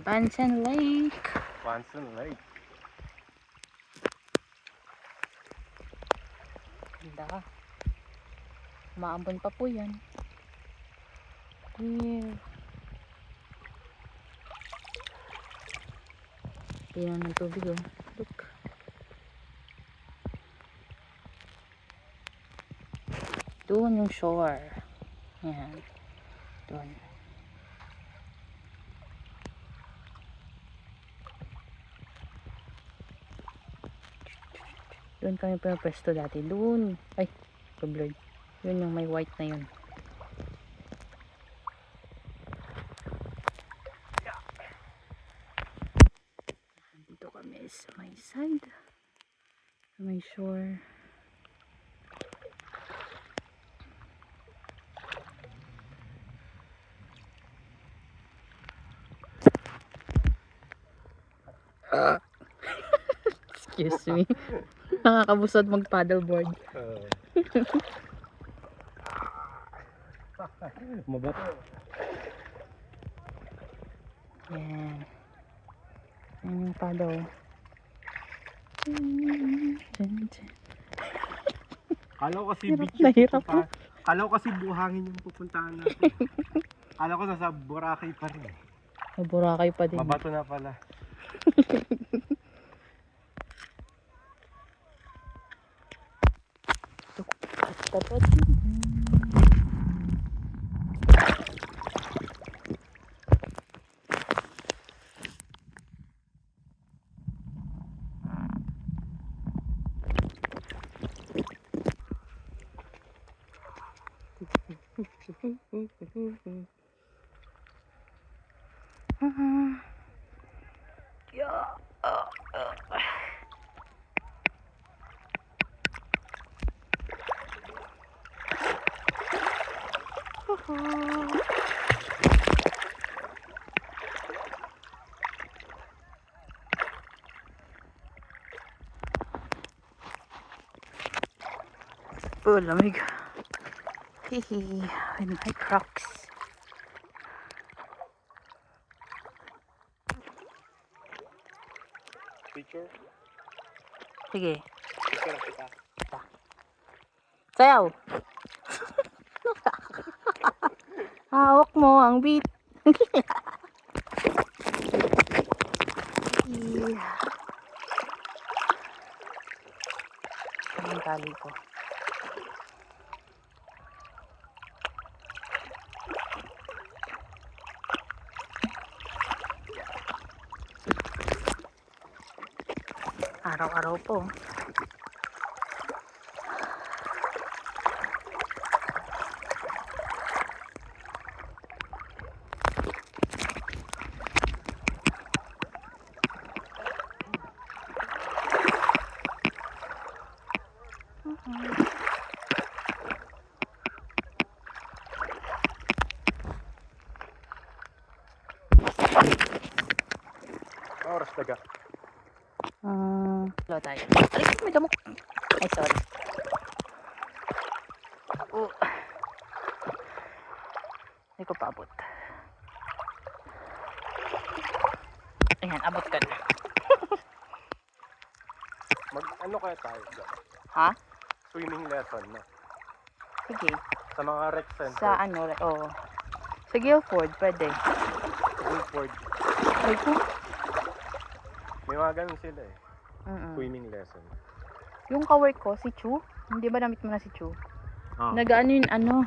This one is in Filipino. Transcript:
Bansan Lake. Bansan Lake. Ganda. Maambon pa po yan. Here. Pinaw ng tubig oh. Look. Doon yung shore. Yan. Doon. Doon kami pwesto dati. Doon. Ay, blurred. Yun yung may white na yun. Dito kami sa may side. Sa may shore. Excuse me. Nakakabusad mag paddleboard. Mabato. Yan. Yan yung paddle. Kala ko kasi Hirap beach na yung hirap pupuntahan. Kala ko kasi buhangin yung pupuntahan natin. Kala ko nasa Boracay pa rin. May Boracay pa din. Mabato na pala. Tapos. Oh, lamig. Hehe, with my Crocs. Picture? Sige. Picture kita. Sayaw. Hawak mo ang beat. Ang tali ko. Araw-araw po. Oras taga. Hello tayo. Alis, may damok. Ay, sorry. Oh. Hindi ko paabot. Ayan, abot ka na. Ano kaya tayo? Ha? Swimming lesson na. Sige. Sa mga rec center. Sa ano, oh. Sa Guilford, pwede. Guilford. Ay ko. May mga ganun sila eh. Swimming lesson. Yung kawork ko, si Chu. Hindi ba namit mo na si Chu? Oh. Nag-ano yun, ano.